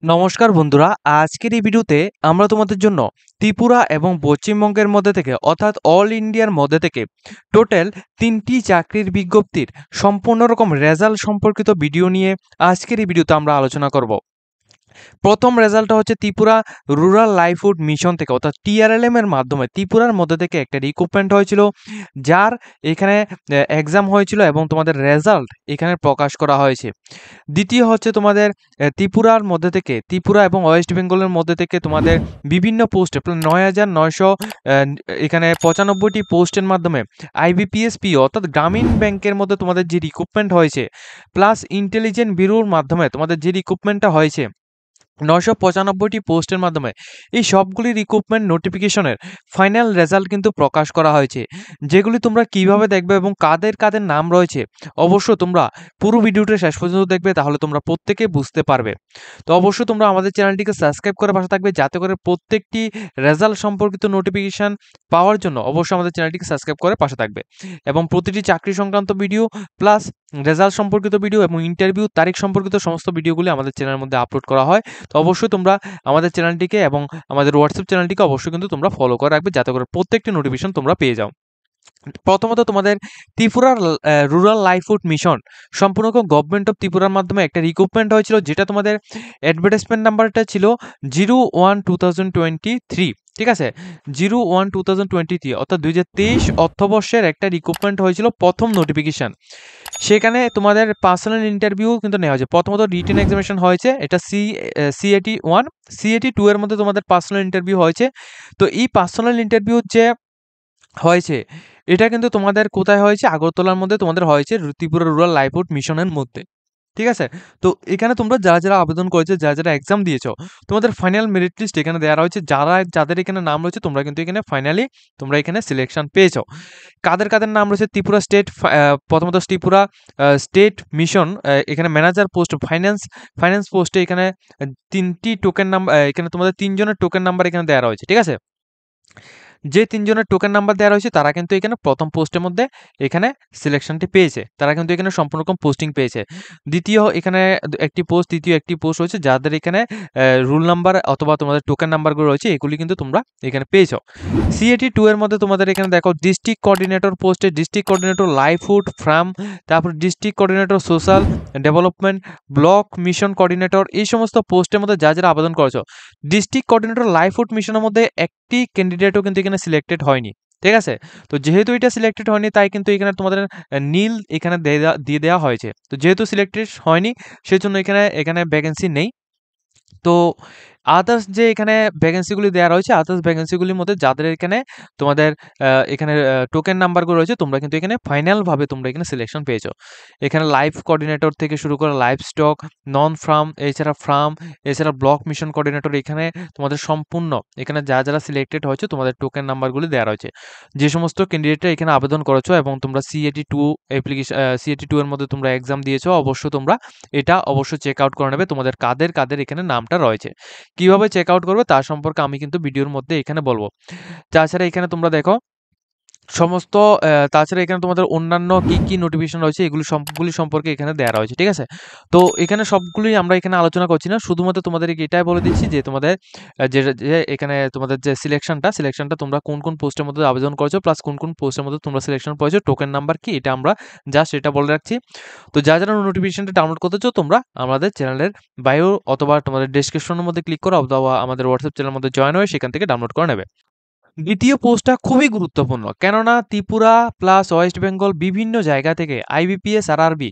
নমস্কার বন্ধুরা, আজকের এই ভিডিওতে আমরা তোমাদের জন্য ত্রিপুরা এবং পশ্চিমবঙ্গের মধ্যে থেকে অর্থাৎ অল ইন্ডিয়ার মধ্যে থেকে টোটাল 3টি চাকরির বিজ্ঞপ্তির সম্পূর্ণ রকম রেজাল্ট সম্পর্কিত ভিডিও নিয়ে আজকের এই ভিডিওতে আমরা আলোচনা করব। প্রথম রেজাল্টটা হচ্ছে ত্রিপুরা রুরাল লাইভহুড মিশন থেকে অর্থাৎ টিআরএলএম এর মাধ্যমে ত্রিপুরার মধ্যে থেকে একটা রিক্রুটমেন্ট হয়েছিল, যার এখানে এক্সাম হয়েছিল এবং তোমাদের রেজাল্ট এখানে প্রকাশ করা হয়েছে। দ্বিতীয় হচ্ছে তোমাদের ত্রিপুরার মধ্যে থেকে ত্রিপুরা এবং ওয়েস্ট বেঙ্গলের মধ্যে থেকে তোমাদের বিভিন্ন পোস্টে প্রায় 9,900 এখানে 95টি পোস্টের মাধ্যমে আইবিপিএস অর্থাৎ গ্রামীণ ব্যাংকের মধ্যে তোমাদের যে রিক্রুটমেন্ট হয়েছে, প্লাস ইন্টেলিজেন্ট ব্যুরোর মাধ্যমে তোমাদের যে রিক্রুটমেন্টটা হয়েছে 995টি পোস্টের মাধ্যমে, এই সবগুলি রিক্রুটমেন্ট নোটিফিকেশনের ফাইনাল রেজাল্ট কিন্তু প্রকাশ করা হয়েছে। যেগুলি তোমরা কিভাবে দেখবে এবং কাদের কাদের নাম রয়েছে, অবশ্য তোমরা পুরো ভিডিওটা শেষ পর্যন্ত দেখবে, তাহলে তোমরা প্রত্যেকে বুঝতে পারবে। তো অবশ্যই তোমরা আমাদের চ্যানেলটিকে সাবস্ক্রাইব করে পাশে থাকবে, যাতে করে প্রত্যেকটি রেজাল্ট সম্পর্কিত নোটিফিকেশান পাওয়ার জন্য অবশ্যই আমাদের চ্যানেলটিকে সাবস্ক্রাইব করে পাশে থাকবে। এবং প্রতিটি চাকরি সংক্রান্ত ভিডিও প্লাস রেজাল্ট সম্পর্কিত ভিডিও এবং ইন্টারভিউ তারিখ সম্পর্কিত সমস্ত ভিডিওগুলি আমাদের চ্যানেলের মধ্যে আপলোড করা হয়। তো অবশ্যই তোমরা আমাদের চ্যানেলটিকে এবং আমাদের হোয়াটসঅ্যাপ চ্যানেলটিকে অবশ্যই কিন্তু তোমরা ফলো করে রাখবে, যাতে করে প্রত্যেকটি নোটিফিকেশন তোমরা পেয়ে যাও। প্রথমত তোমাদের ত্রিপুরার রুরাল লাইভহুড মিশন সম্পূর্ণ গভর্নমেন্ট অফ ত্রিপুরার মাধ্যমে একটা রিক্রুটমেন্ট হয়েছিল, যেটা তোমাদের অ্যাডভার্টাইজমেন্ট নাম্বারটা ছিল 01/2023। ঠিক আছে, 01/2023 অর্থাৎ 2023 অর্থবর্ষের একটা রিক্রুটমেন্ট হয়েছিল, প্রথম নোটিফিকেশান। সেখানে তোমাদের পার্সোনাল ইন্টারভিউ কিন্তু নেওয়া হয়েছে। প্রথমত রিটেন এক্সামিনেশন হয়েছে, এটা CAT-1, CAT-2 এর মধ্যে তোমাদের পার্সোনাল ইন্টারভিউ হয়েছে। তো এই পার্সোনাল ইন্টারভিউ যে হয়েছে, এটা কিন্তু তোমাদের কোথায় হয়েছে? আগরতলার মধ্যে তোমাদের হয়েছে, ত্রিপুরা রুরাল লাইভহুড মিশনের মধ্যে। ঠিক আছে, তো এখানে তোমরা যারা যারা আবেদন করেছো, যারা যারা এক্সাম দিয়েছো, তোমাদের ফাইনাল মেরিট লিস্ট এখানে দেওয়া রয়েছে। যাদের এখানে নাম রয়েছে, তোমরা কিন্তু এখানে ফাইনালি তোমরা এখানে সিলেকশন পেয়েছো। কাদের কাদের নাম রয়েছে? ত্রিপুরা স্টেট, প্রথমত ত্রিপুরা স্টেট মিশন, এখানে ম্যানেজার পোস্ট, ফাইন্যান্স পোস্টে এখানে 3টি টোকেন নাম্বার, এখানে তোমাদের 3 জনের টোকেন নাম্বার এখানে দেওয়া রয়েছে। ঠিক আছে, যে 3 জনের টোকেন নাম্বার দেওয়া রয়েছে তারা কিন্তু এখানে প্রথম পোস্টের মধ্যে এখানে সিলেকশনটি পেয়েছে, তারা কিন্তু এখানে সম্পূর্ণ রকম পোস্টিং পেয়েছে। দ্বিতীয় এখানে একটি পোস্ট, তৃতীয় একটি পোস্ট রয়েছে, যাদের এখানে রুল নাম্বার অথবা তোমাদের টোকেন নাম্বারগুলো রয়েছে, এগুলি কিন্তু তোমরা এখানে পেয়েছো। CAT-2 এর মধ্যে তোমাদের এখানে দেখো ডিস্ট্রিক্ট কোঅর্ডিনেটর পোস্টে ডিস্ট্রিক্ট কোঅর্ডিনেটর লাইভহুড ফ্রাম, তারপর district coordinator social development, block mission coordinator, এই সমস্ত পোস্টের মধ্যে যারা যারা আবেদন করেছো, ডিস্ট্রিক্ট কোঅর্ডিনেটর লাইভহুড মিশনের মধ্যে একটি ক্যান্ডিডেটও কিন্তু এখানে সিলেক্টেড হয়নি। ঠিক আছে, তো যেহেতু এটা সিলেক্টেড হয়নি, তাই কিন্তু এখানে তোমাদের নীল এখানে দিয়ে দেওয়া হয়েছে। তো যেহেতু সিলেক্টেড হয়নি, সেজন্য এখানে ভ্যাকেন্সি নেই। তো আদার্স যে এখানে ভ্যাকেন্সিগুলি দেওয়া রয়েছে, আদার্স ভ্যাকেন্সিগুলির মধ্যে যাদের এখানে তোমাদের এখানে টোকেন নাম্বারগুলো রয়েছে, তোমরা কিন্তু এখানে ফাইনালভাবে তোমরা এখানে সিলেকশন পেয়েছো। এখানে লাইভ কোঅর্ডিনেটর থেকে শুরু করে লাইভ স্টক, নন ফার্ম, এছাড়া ব্লক মিশন কোঅর্ডিনেটর, এখানে তোমাদের সম্পূর্ণ এখানে যারা সিলেক্টেড হয়েছে, তোমাদের টোকেন নাম্বারগুলি দেওয়া রয়েছে। যে সমস্ত ক্যান্ডিডেটরা এখানে আবেদন করেছো এবং তোমরা CAT-2 এর মধ্যে তোমরা এক্সাম দিয়েছো, অবশ্যই তোমরা এটা অবশ্যই চেক আউট করে নেবে তোমাদের কাদের কাদের এখানে নামটা রয়েছে। কিভাবে চেক আউট করবে তার সম্পর্কে আমি কিন্তু ভিডিওর মধ্যে এখানে বলবো। তাছাড়া এখানে তোমরা দেখো সমস্ত তাছাড়া এখানে তোমাদের অন্যান্য কি নোটিফিকেশন রয়েছে, এগুলি সবগুলি সম্পর্কে এখানে দেওয়া রয়েছে। ঠিক আছে, তো এখানে সবগুলি আমরা এখানে আলোচনা করছি না, শুধুমাত্র তোমাদের এটাই বলে দিচ্ছি যে তোমাদের যে এখানে তোমাদের যে সিলেকশনটা তোমরা কোন কোন পোস্টের মধ্যে আবেদন করেছো, প্লাস কোন কোন পোস্টের মধ্যে তোমরা সিলেকশন পেয়েছো, টোকেন নাম্বার কি, এটা আমরা জাস্ট এটা বলে রাখছি। তো যারা নোটিফিকেশনটা ডাউনলোড করতে চাও, তোমরা আমাদের চ্যানেলের বায়ো অথবা তোমাদের ডেসক্রিপশনের মধ্যে ক্লিক করো, অথবা আমাদের হোয়াটসঅ্যাপ চ্যানেলের মধ্যে জয়েন হয়ে সেখান থেকে ডাউনলোড করে নেবে। দ্বিতীয় পোস্টটা খুবই গুরুত্বপূর্ণ, কেননা ত্রিপুরা প্লাস ওয়েস্ট বেঙ্গল বিভিন্ন জায়গা থেকে IBPS RRB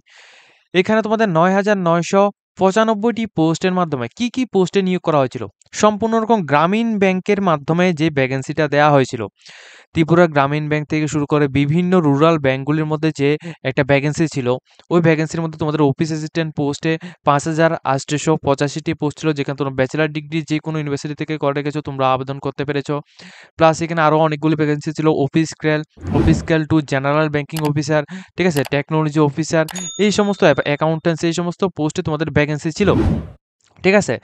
এখানে তোমাদের 9,995টি পোস্টের মাধ্যমে কি পোস্টে নিয়োগ করা হয়েছিল, সম্পূর্ণ রকম গ্রামীণ ব্যাংকের মাধ্যমে যে ভ্যাকেন্সিটা দেওয়া হয়েছিল, ত্রিপুরা গ্রামীণ ব্যাংক থেকে শুরু করে বিভিন্ন রুরাল ব্যাংকগুলির মধ্যে যে একটা ভ্যাকেন্সি ছিল, ওই ভ্যাকেন্সির মধ্যে তোমাদের অফিস অ্যাসিস্ট্যান্ট পোস্টে 5,885টি পোস্ট ছিল, যেখানে তোমরা ব্যাচেলার ডিগ্রি যে কোনো ইউনিভার্সিটি থেকে করে রেখেছো, তোমরা আবেদন করতে পেরেছো। প্লাস এখানে আরও অনেকগুলি ভ্যাকেন্সি ছিল, office scale two general banking officer, ঠিক আছে, টেকনোলজি অফিসার, এই সমস্ত অ্যাকাউন্টেন্সি, এই সমস্ত পোস্টে তোমাদের ভ্যাকেন্সি ছিল। ঠিক আছে,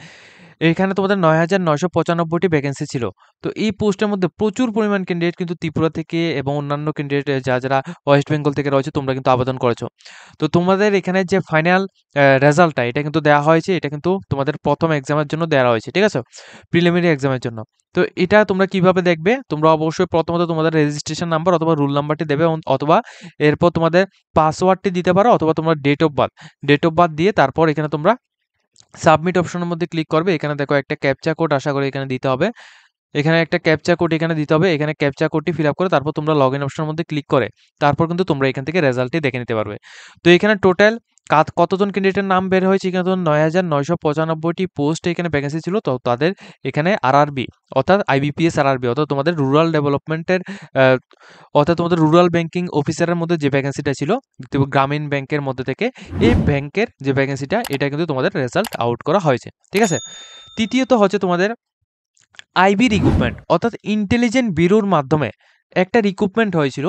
এখানে তোমাদের ৯,৯৯৫টি ভ্যাকেন্সি ছিল। তো এই পোস্টের মধ্যে প্রচুর পরিমাণ ক্যান্ডিডেট কিন্তু ত্রিপুরা থেকে এবং অন্যান্য ক্যান্ডিডেট যারা ওয়েস্ট বেঙ্গল থেকে রয়েছে তোমরা কিন্তু আবেদন করেছো। তো তোমাদের এখানে যে ফাইনাল রেজাল্টটা এটা কিন্তু দেওয়া হয়েছে, এটা কিন্তু তোমাদের প্রথম এক্সামের জন্য দেওয়া হয়েছে, ঠিক আছে? প্রিলিমিনারি এক্সামের জন্য। তো এটা তোমরা কিভাবে দেখবে? তোমরা অবশ্যই প্রথমত তোমাদের রেজিস্ট্রেশন নাম্বার অথবা রোল নাম্বারটি দেবে অথবা এরপর তোমাদের পাসওয়ার্ডটি দিতে পারো অথবা তোমরা ডেট অফ বার্থ দিয়ে তারপর এখানে তোমরা সাবমিট অপশনের মধ্যে ক্লিক করবে। এখানে দেখো একটা ক্যাপচা কোড আশা করি এখানে দিতে হবে। এখানে একটা ক্যাপচা কোড এখানে দিতে হবে। এখানে ক্যাপচা কোডটি ফিল আপ করে তারপর তোমরা লগইন অপশনের মধ্যে ক্লিক করে তারপর কিন্তু তোমরা এখান থেকে রেজাল্টটি দেখে নিতে পারবে। তো এখানে টোটাল কতজন ক্যান্ডিডেটের নাম বের হয়েছে? এখানে তো ৯,৯৯৫টি পোস্ট এখানে ভ্যাকেন্সি ছিল। তো তাদের এখানে আরআরবি অর্থাৎ আইবিপিএস আরআরবি অর্থাৎ তোমাদের রুরাল ডেভেলপমেন্টের অর্থাৎ তোমাদের রুরাল ব্যাংকিং অফিসারের মধ্যে যে ভ্যাকেন্সিটা ছিল গ্রামীণ ব্যাংকের মধ্যে থেকে এই ব্যাংকের যে ভ্যাকেন্সিটা এটা কিন্তু তোমাদের রেজাল্ট আউট করা হয়েছে, ঠিক আছে? তৃতীয়ত হচ্ছে তোমাদের আইবি রিক্রুটমেন্ট অর্থাৎ ইন্টেলিজেন্ট ব্যুরোর মাধ্যমে একটা রিক্রুটমেন্ট হয়েছিল,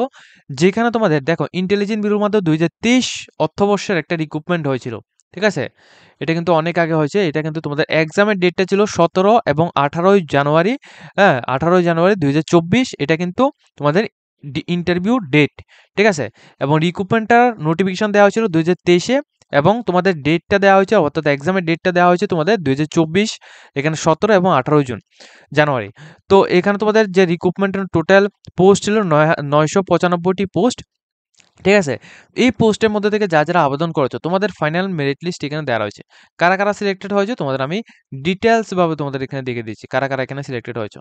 যেখানে তোমাদের দেখো ইন্টেলিজেন্ট ব্যুরোর মাধ্যমে ২০২৩ অর্থবর্ষের একটা রিক্রুটমেন্ট হয়েছিল, ঠিক আছে? এটা কিন্তু অনেক আগে হয়েছে। এটা কিন্তু তোমাদের এক্সামের ডেটটা ছিল ১৭ এবং ১৮ জানুয়ারি, হ্যাঁ ১৮ জানুয়ারি ২০২৪। এটা কিন্তু তোমাদের ইন্টারভিউ ডেট, ঠিক আছে? এবং রিক্রুটমেন্টটার নোটিফিকেশন দেওয়া হয়েছিল ২০২৩-এ এবং তোমাদের ডেটটা দেওয়া হয়েছে অর্থাৎ এক্সামের ডেটটা দেওয়া হয়েছে তোমাদের ২০২৪ এখানে ১৭ এবং ১৮ জানুয়ারি। তো এখানে তোমাদের যে রিক্রুটমেন্টের টোটাল পোস্ট ছিল ৯৯৫টি পোস্ট, ঠিক আছে? এই পোস্টের মধ্যে থেকে যারা আবেদন করেছো তোমাদের ফাইনাল মেরিট লিস্ট এখানে দেওয়া রয়েছে। কারা কারা সিলেক্টেড হয়েছে তোমাদের আমি ডিটেলস ভাবে তোমাদের এখানে দেখিয়ে দিচ্ছি কারা কারা এখানে সিলেক্টেড হয়েছে।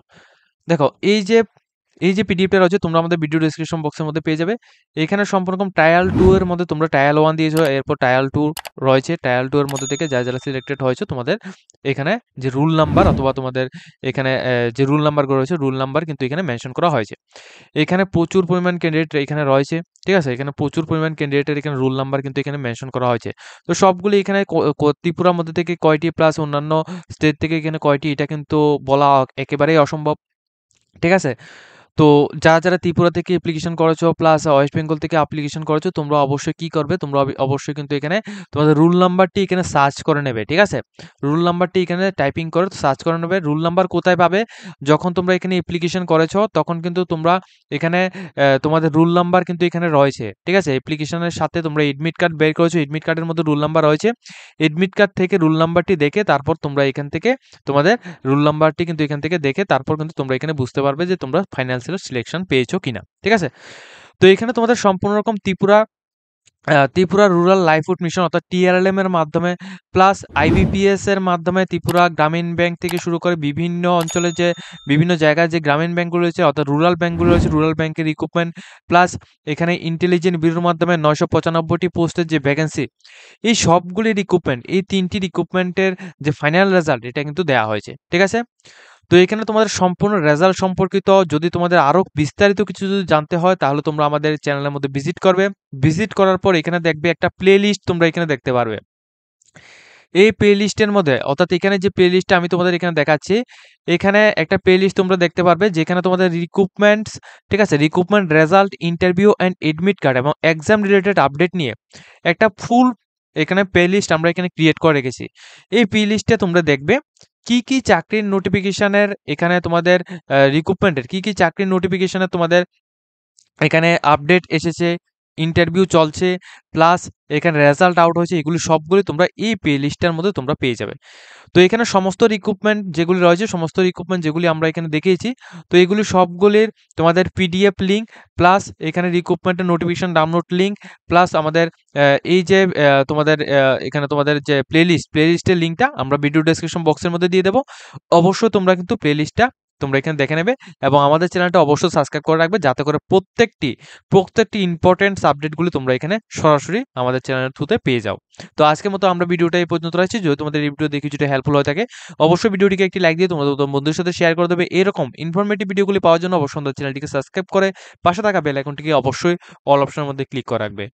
দেখো এই যে পিডিএফটা রয়েছে তোমরা আমাদের ভিডিও ডেসক্রিপশন বক্সের মধ্যে পেয়ে যাবে। এখানে সম্পূর্ণ রকম ট্রায়াল 2 এর মধ্যে তোমরা ট্রায়াল 1 দিয়েছো, এরপর ট্রায়াল 2 রয়েছে। ট্রায়াল 2 এর মধ্যে থেকে যারা সিলেক্টেড হয়েছে তোমাদের এখানে যে রুল নাম্বার অথবা তোমাদের এখানে যে রুল নাম্বারগুলো রয়েছে রুল নাম্বার কিন্তু এখানে মেনশন করা হয়েছে। এখানে প্রচুর পরিমাণ ক্যান্ডিডেট এখানে রয়েছে, ঠিক আছে? এখানে প্রচুর পরিমাণ ক্যান্ডিডেটের এখানে রুল নাম্বার কিন্তু এখানে মেনশন করা হয়েছে। তো সবগুলো এখানে ত্রিপুরার মধ্যে থেকে কয়টি প্লাস অন্যান্য স্টেট থেকে এখানে কয়টি এটা কিন্তু বলা একেবারেই অসম্ভব, ঠিক আছে? তো যারা ত্রিপুরা থেকে অ্যাপ্লিকেশন করেছো প্লাস ওয়েস্ট বেঙ্গল থেকে অ্যাপ্লিকেশন করেছো তোমরা অবশ্যই কি করবে? তোমরা অবশ্যই কিন্তু এখানে তোমাদের রুল নাম্বারটি এখানে সার্চ করে নেবে, ঠিক আছে? রুল নাম্বারটি এখানে টাইপিং করে সার্চ করে নেবে। রুল নাম্বার কোথায় পাবে? যখন তোমরা এখানে অ্যাপ্লিকেশন করেছো তখন কিন্তু তোমরা এখানে তোমাদের রুল নাম্বার কিন্তু এখানে রয়েছে, ঠিক আছে? অ্যাপ্লিকেশনের সাথে তোমরা এডমিট কার্ড বের করেছো, এডমিট কার্ডের মধ্যে রুল নাম্বার রয়েছে। এডমিট কার্ড থেকে রুল নাম্বারটি দেখে তারপর তোমরা এখান থেকে তোমাদের রুল নাম্বারটি কিন্তু এখান থেকে দেখে তারপর কিন্তু তোমরা এখানে বুঝতে পারবে যে তোমরা ফাইন্যান্সিয়াল সিলেকশন পেয়েছো কিনা, ঠিক আছে? তো এখানে তোমাদের সম্পূর্ণ রকম ত্রিপুরা রুরাল লাইভহুড মিশন অর্থাৎ টিআরএলএম এর মাধ্যমে প্লাস আইবিপিএস এর মাধ্যমে ত্রিপুরা গ্রামীণ ব্যাংক থেকে শুরু করে বিভিন্ন অঞ্চলে যে বিভিন্ন জায়গায় যে গ্রামীণ ব্যাংকগুলো রয়েছে অর্থাৎ রুরাল ব্যাংকগুলো রয়েছে রুরাল ব্যাংকের রিক্রুটমেন্ট প্লাস এখানে ইন্টেলিজেন্ট ব্যুরোর মাধ্যমে ৯৯৫টি পোস্টের যে ভ্যাকেন্সি এই সবগুলি রিক্রুটমেন্ট এই ৩টি রিক্রুটমেন্টের যে ফাইনাল রেজাল্ট এটা কিন্তু দেওয়া হয়েছে, ঠিক আছে? তো এখানে তোমাদের সম্পূর্ণ রেজাল্ট সম্পর্কিত যদি তোমাদের আরো বিস্তারিত কিছু যদি জানতে হয় তাহলে তোমরা আমাদের চ্যানেলের মধ্যে ভিজিট করবে। ভিজিট করার পর এখানে দেখবে একটা প্লে লিস্ট তোমরা এখানে দেখতে পারবে। এই প্লে লিস্টের মধ্যে অর্থাৎ এখানে যে প্লে লিস্টটা আমি তোমাদের এখানে দেখাচ্ছি এখানে একটা প্লে লিস্ট তোমরা দেখতে পারবে যেখানে তোমাদের রিক্রুটমেন্টস, ঠিক আছে? Recruitment result, interview and admit card এবং এক্সাম রিলেটেড আপডেট নিয়ে একটা ফুল এখানে প্লে লিস্ট আমরা এখানে ক্রিয়েট করে রেখেছি। এই প্লে লিস্টে তোমরা দেখবে কি চাকরির নোটিফিকেশনের এখানে তোমাদের রিক্রুটমেন্টের কি চাকরির নোটিফিকেশনে তোমাদের এখানে আপডেট এসেছে, ইন্টারভিউ চলছে প্লাস এখানে রেজাল্ট আউট হয়েছে এগুলি সবগুলি তোমরা এই প্লে লিস্টের মধ্যে তোমরা পেয়ে যাবে। তো এখানে সমস্ত রিক্রুটমেন্ট যেগুলি রয়েছে সমস্ত রিক্রুটমেন্ট যেগুলি আমরা এখানে দেখিয়েছি তো এগুলি সবগুলির তোমাদের পিডিএফ লিঙ্ক প্লাস এখানে রিক্রুটমেন্টের নোটিফিকেশন ডাউনলোড লিঙ্ক প্লাস আমাদের এই যে তোমাদের এখানে তোমাদের যে প্লেলিস্টের লিঙ্কটা আমরা ভিডিও ডেসক্রিপশন বক্সের মধ্যে দিয়ে দেবো। অবশ্যই তোমরা কিন্তু প্লেলিস্টটা তোমরা এখানে দেখে নেবে এবং আমাদের চ্যানেলটা অবশ্যই সাবস্ক্রাইব করে রাখবে যাতে করে প্রত্যেকটি ইম্পর্টেন্ট সাবজেক্টগুলি তোমরা এখানে সরাসরি আমাদের চ্যানেলের থ্রুতে পেয়ে যাও। তো আজকের মতো আমরা ভিডিওটা এই পর্যন্ত রাখছি। যদি তোমাদের এই ভিডিও দেখে কিছুটা হেল্পফুল হয়ে থাকে অবশ্যই ভিডিওটিকে একটি লাইক দিয়ে তোমাদের বন্ধুদের সাথে শেয়ার করে দেবে। এরকম ইনফরমেটিভ ভিডিওগুলি পাওয়ার জন্য অবশ্যই আমাদের চ্যানেলটিকে সাবস্ক্রাইব করে পাশে থাকা বেল আইকনটিকে অবশ্যই অল অপশনের মধ্যে ক্লিক করে রাখবে।